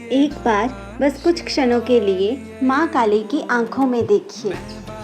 एक बार बस कुछ क्षणों के लिए माँ काली की आंखों में देखिए।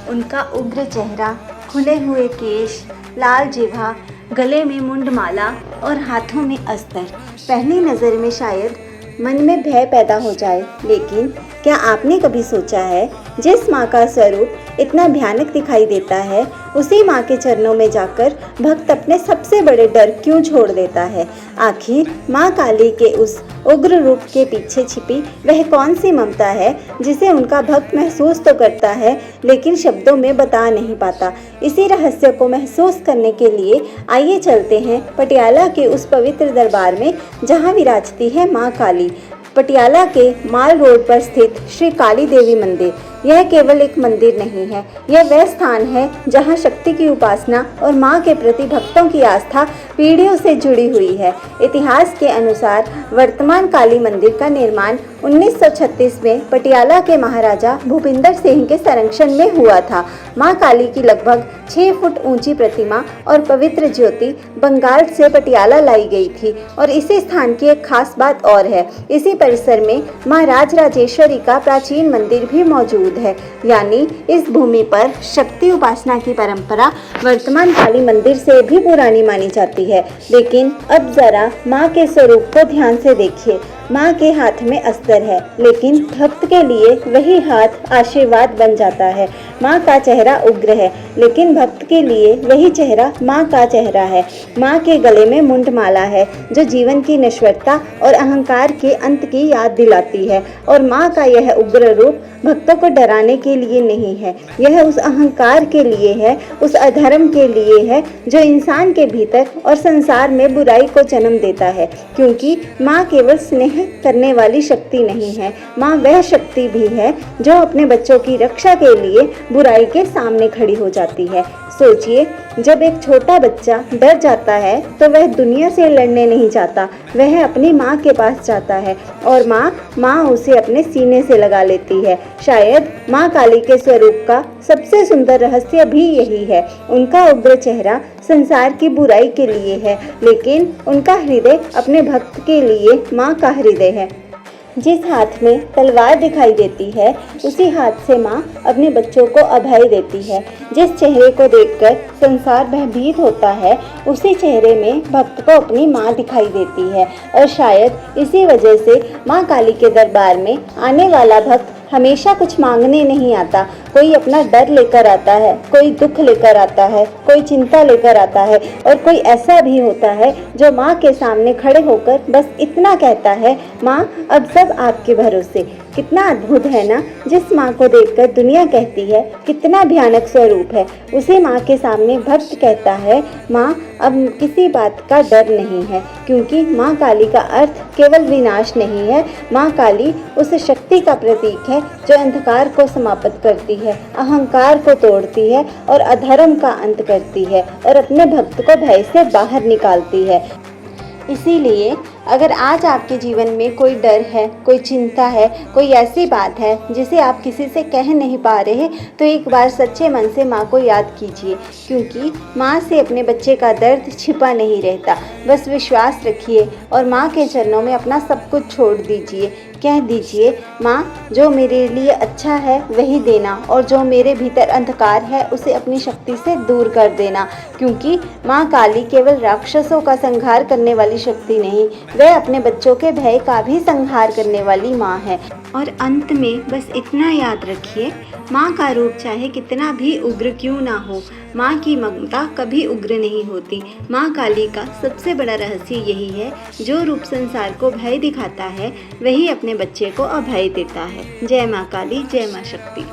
उनका उग्र चेहरा, खुले हुए केश, लाल जिह्वा, गले में मुंडमाला और हाथों में अस्त्र। पहली नज़र में शायद मन में भय पैदा हो जाए, लेकिन क्या आपने कभी सोचा है जिस माँ का स्वरूप इतना भयानक दिखाई देता है, उसी माँ के चरणों में जाकर भक्त अपने सबसे बड़े डर क्यों छोड़ देता है? आखिर माँ काली के उस उग्र रूप के पीछे छिपी वह कौन सी ममता है जिसे उनका भक्त महसूस तो करता है लेकिन शब्दों में बता नहीं पाता। इसी रहस्य को महसूस करने के लिए आइए चलते हैं पटियाला के उस पवित्र दरबार में जहाँ विराजती है माँ काली। पटियाला के माल रोड पर स्थित श्री काली देवी मंदिर यह केवल एक मंदिर नहीं है, यह वह स्थान है जहां शक्ति की उपासना और मां के प्रति भक्तों की आस्था पीढ़ियों से जुड़ी हुई है। इतिहास के अनुसार वर्तमान काली मंदिर का निर्माण 1936 में पटियाला के महाराजा भूपिंदर सिंह के संरक्षण में हुआ था। मां काली की लगभग 6 फुट ऊंची प्रतिमा और पवित्र ज्योति बंगाल से पटियाला लाई गई थी। और इसी स्थान की एक खास बात और है, इसी परिसर में मां राजराजेश्वरी का प्राचीन मंदिर भी मौजूद है। यानी इस भूमि पर शक्ति उपासना की परंपरा वर्तमान काली मंदिर से भी पुरानी मानी जाती है। लेकिन अब जरा माँ के स्वरूप को ध्यान से देखिए। माँ के हाथ में अस्त्र है, लेकिन भक्त के लिए वही हाथ आशीर्वाद बन जाता है। माँ का चेहरा उग्र है, लेकिन भक्त के लिए वही चेहरा माँ का चेहरा है। माँ के गले में मुंडमाला है जो जीवन की नश्वरता और अहंकार के अंत की याद दिलाती है। और माँ का यह उग्र रूप भक्तों को डराने के लिए नहीं है, यह उस अहंकार के लिए है, उस अधर्म के लिए है जो इंसान के भीतर और संसार में बुराई को जन्म देता है। क्योंकि माँ केवल स्नेह करने वाली शक्ति नहीं है, माँ वह शक्ति भी है जो अपने बच्चों की रक्षा के लिए बुराई के सामने खड़ी हो जाती है। सोचिए, जब एक छोटा बच्चा डर जाता है तो वह दुनिया से लड़ने नहीं जाता, वह अपनी माँ के पास जाता है और माँ उसे अपने सीने से लगा लेती है। शायद माँ काली के स्वरूप का सबसे सुंदर रहस्य भी यही है। उनका उग्र चेहरा संसार की बुराई के लिए है, लेकिन उनका हृदय अपने भक्त के लिए माँ का हृदय है। जिस हाथ में तलवार दिखाई देती है, उसी हाथ से माँ अपने बच्चों को अभय देती है। जिस चेहरे को देखकर संसार भयभीत होता है, उसी चेहरे में भक्त को अपनी माँ दिखाई देती है। और शायद इसी वजह से माँ काली के दरबार में आने वाला भक्त हमेशा कुछ मांगने नहीं आता। कोई अपना डर लेकर आता है, कोई दुख लेकर आता है, कोई चिंता लेकर आता है, और कोई ऐसा भी होता है जो माँ के सामने खड़े होकर बस इतना कहता है, माँ अब सब आपके भरोसे। कितना अद्भुत है ना। जिस माँ को देखकर दुनिया कहती है कितना भयानक स्वरूप है, उसी माँ के सामने भक्त कहता है, माँ अब किसी बात का डर नहीं है। क्योंकि माँ काली का अर्थ केवल विनाश नहीं है, माँ काली उस शक्ति का प्रतीक है जो अंधकार को समाप्त करती है, अहंकार को तोड़ती है और अधर्म का अंत करती है और अपने भक्त को भय से बाहर निकालती है। इसीलिए अगर आज आपके जीवन में कोई डर है, कोई चिंता है, कोई ऐसी बात है जिसे आप किसी से कह नहीं पा रहे, तो एक बार सच्चे मन से माँ को याद कीजिए। क्योंकि माँ से अपने बच्चे का दर्द छिपा नहीं रहता। बस विश्वास रखिए और माँ के चरणों में अपना सब कुछ छोड़ दीजिए। कह दीजिए, माँ जो मेरे लिए अच्छा है वही देना, और जो मेरे भीतर अंधकार है उसे अपनी शक्ति से दूर कर देना। क्योंकि माँ काली केवल राक्षसों का संहार करने वाली शक्ति नहीं, वह अपने बच्चों के भय का भी संहार करने वाली माँ है। और अंत में बस इतना याद रखिए, माँ का रूप चाहे कितना भी उग्र क्यों ना हो, माँ की ममता कभी उग्र नहीं होती। माँ काली का सबसे बड़ा रहस्य यही है, जो रूप संसार को भय दिखाता है वही अपने बच्चे को अभय देता है। जय माँ काली, जय माँ शक्ति।